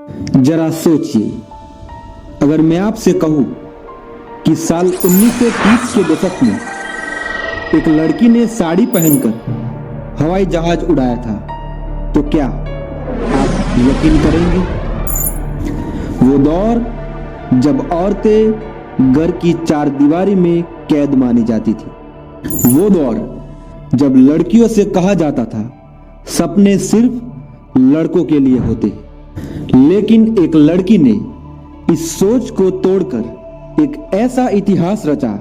जरा सोचिए, अगर मैं आपसे कहूं कि साल 1930 के दशक में एक लड़की ने साड़ी पहनकर हवाई जहाज उड़ाया था, तो क्या आप यकीन करेंगे? वो दौर जब औरतें घर की चार दीवारी में कैद मानी जाती थी। वो दौर जब लड़कियों से कहा जाता था सपने सिर्फ लड़कों के लिए होते, लेकिन एक लड़की ने इस सोच को तोड़कर एक ऐसा इतिहास रचा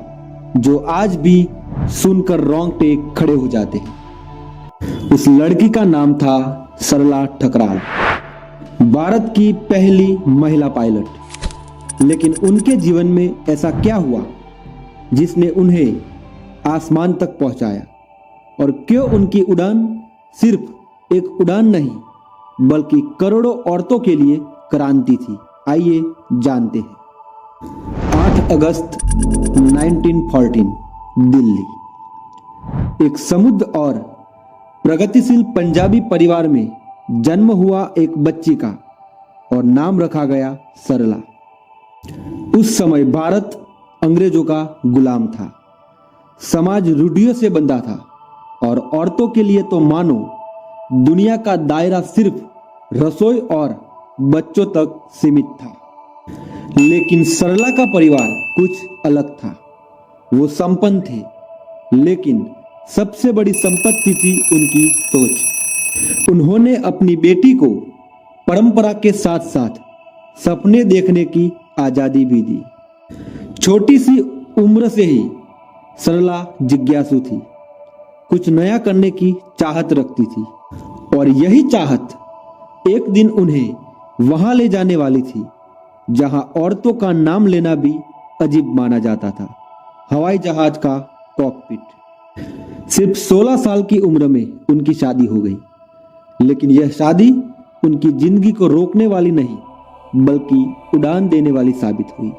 जो आज भी सुनकर रोंगटे खड़े हो जाते हैं। उस लड़की का नाम था सरला ठकराल, भारत की पहली महिला पायलट। लेकिन उनके जीवन में ऐसा क्या हुआ जिसने उन्हें आसमान तक पहुंचाया, और क्यों उनकी उड़ान सिर्फ एक उड़ान नहीं बल्कि करोड़ों औरतों के लिए क्रांति थी? आइए जानते हैं। 8 अगस्त 1914, दिल्ली। एक समृद्ध और प्रगतिशील पंजाबी परिवार में जन्म हुआ एक बच्ची का, और नाम रखा गया सरला। उस समय भारत अंग्रेजों का गुलाम था, समाज रूढ़ियों से बंधा था, और औरतों के लिए तो मानो दुनिया का दायरा सिर्फ रसोई और बच्चों तक सीमित था। लेकिन सरला का परिवार कुछ अलग था। वो संपन्न थे, लेकिन सबसे बड़ी संपत्ति थी उनकी सोच। उन्होंने अपनी बेटी को परंपरा के साथ साथ सपने देखने की आजादी भी दी। छोटी सी उम्र से ही सरला जिज्ञासु थी, कुछ नया करने की चाहत रखती थी, और यही चाहत एक दिन उन्हें वहां ले जाने वाली थी जहां औरतों का नाम लेना भी अजीब माना जाता था, हवाई जहाज का कॉकपिट। सिर्फ 16 साल की उम्र में उनकी शादी हो गई, लेकिन यह शादी उनकी जिंदगी को रोकने वाली नहीं बल्कि उड़ान देने वाली साबित हुई।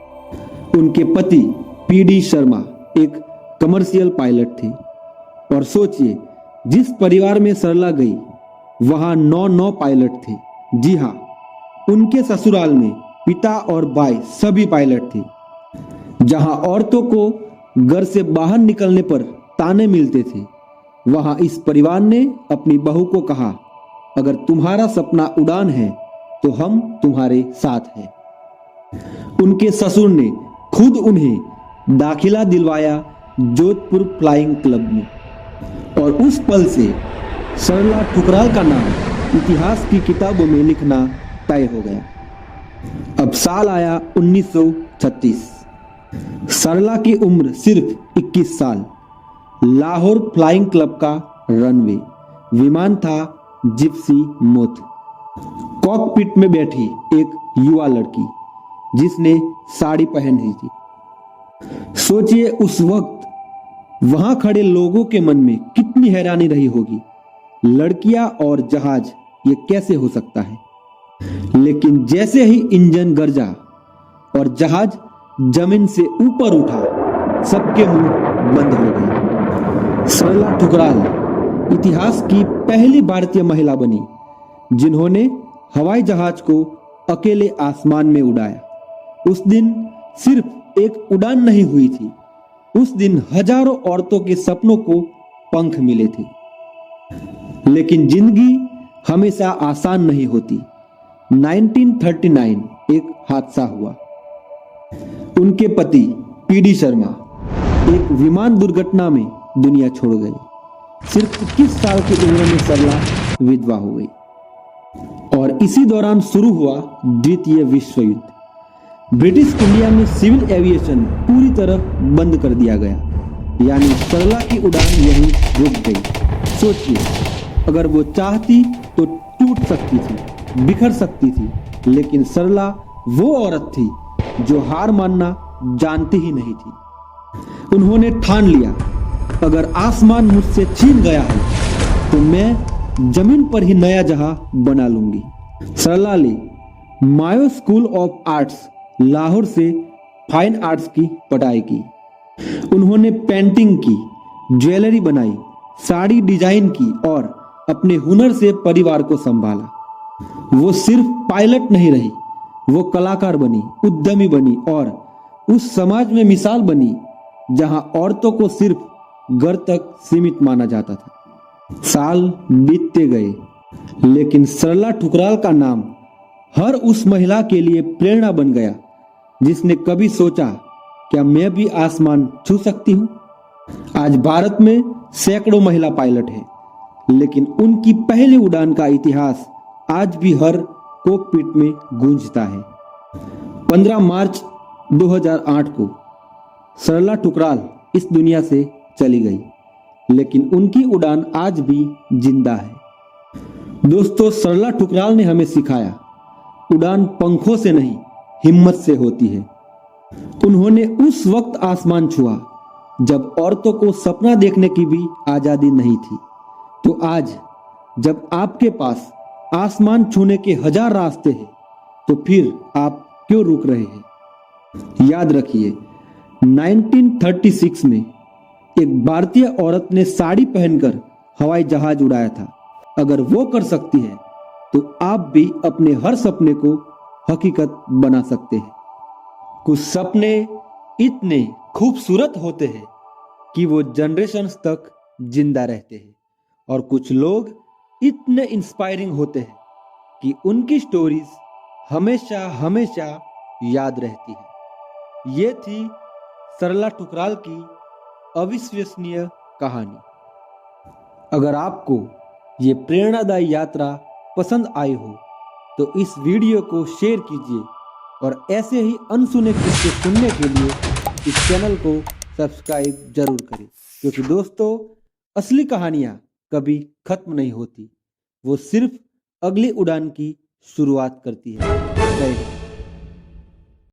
उनके पति पीडी शर्मा एक कमर्शियल पायलट थे, और सोचिए, जिस परिवार में सरला गई वहां 9 पायलट थे। जी हाँ, उनके ससुराल में पिता और भाई सभी पायलट थे। जहां औरतों को घर से बाहर निकलने पर ताने मिलते थे, वहां इस परिवार ने अपनी बहू को कहा, अगर तुम्हारा सपना उड़ान है तो हम तुम्हारे साथ हैं। उनके ससुर ने खुद उन्हें दाखिला दिलवाया जोधपुर फ्लाइंग क्लब में, और उस पल से सरला ठुकराल का नाम इतिहास की किताबों में लिखना तय हो गया। अब साल आया 1936। सरला की उम्र सिर्फ 21 साल। लाहौर फ्लाइंग क्लब का रनवे, विमान था जिप्सी मोथ। कॉकपिट में बैठी एक युवा लड़की जिसने साड़ी पहनी थी। सोचिए, उस वक्त वहां खड़े लोगों के मन में कितनी हैरानी रही होगी। लड़कियां और जहाज, ये कैसे हो सकता है? लेकिन जैसे ही इंजन गरजा और जहाज जमीन से ऊपर उठा, सबके मुंह बंद हो गए। सरला ठुकराल इतिहास की पहली भारतीय महिला बनी जिन्होंने हवाई जहाज को अकेले आसमान में उड़ाया। उस दिन सिर्फ एक उड़ान नहीं हुई थी, उस दिन हजारों औरतों के सपनों को पंख मिले थे। लेकिन जिंदगी हमेशा आसान नहीं होती। 1939 एक हादसा हुआ। उनके पति पीडी शर्मा एक विमान दुर्घटना में दुनिया छोड़ गए। सिर्फ 21 साल की उम्र में सरला विधवा हो गई, और इसी दौरान शुरू हुआ द्वितीय विश्व युद्ध। ब्रिटिश इंडिया में सिविल एविएशन पूरी तरह बंद कर दिया गया, यानी सरला की उड़ान यहीं रुक गई। सोचिए, अगर वो चाहती तो टूट सकती थी, बिखर सकती थी, लेकिन सरला वो औरत थी जो हार मानना जानती ही नहीं थी। उन्होंने ठान लिया, अगर आसमान मुझसे छीन गया है तो मैं जमीन पर ही नया जहां बना लूंगी। सरला ने मायो स्कूल ऑफ आर्ट्स लाहौर से फाइन आर्ट्स की पढ़ाई की। उन्होंने पेंटिंग की, ज्वेलरी बनाई, साड़ी डिजाइन की और अपने हुनर से परिवार को संभाला। वो सिर्फ पायलट नहीं रही, वो कलाकार बनी, उद्यमी बनी और उस समाज में मिसाल बनी जहां औरतों को सिर्फ घर तक सीमित माना जाता था। साल बीतते गए, लेकिन सरला ठुकराल का नाम हर उस महिला के लिए प्रेरणा बन गया जिसने कभी सोचा, क्या मैं भी आसमान छू सकती हूं? आज भारत में सैकड़ों महिला पायलट हैं, लेकिन उनकी पहली उड़ान का इतिहास आज भी हर कॉकपिट में गूंजता है। 15 मार्च 2008 को सरला ठुकराल इस दुनिया से चली गई, लेकिन उनकी उड़ान आज भी जिंदा है। दोस्तों, सरला ठुकराल ने हमें सिखाया, उड़ान पंखों से नहीं, हिम्मत से होती है। उन्होंने उस वक्त आसमान छुआ जब औरतों को सपना देखने की भी आजादी नहीं थी। तो आज जब आपके पास आसमान छूने के 1000 रास्ते हैं, तो फिर आप क्यों रुक रहे हैं? याद रखिए, 1936 में एक भारतीय औरत ने साड़ी पहनकर हवाई जहाज उड़ाया था। अगर वो कर सकती है तो आप भी अपने हर सपने को हकीकत बना सकते हैं। कुछ सपने इतने खूबसूरत होते हैं कि वो जनरेशन्स तक जिंदा रहते हैं, और कुछ लोग इतने इंस्पायरिंग होते हैं कि उनकी स्टोरीज हमेशा हमेशा याद रहती है। ये थी सरला ठुकराल की अविश्वसनीय कहानी। अगर आपको ये प्रेरणादायी यात्रा पसंद आई हो तो इस वीडियो को शेयर कीजिए, और ऐसे ही अनसुने किस्से सुनने के लिए इस चैनल को सब्सक्राइब जरूर करें, क्योंकि दोस्तों, असली कहानियां कभी खत्म नहीं होती, वो सिर्फ अगली उड़ान की शुरुआत करती है। जय हिंद।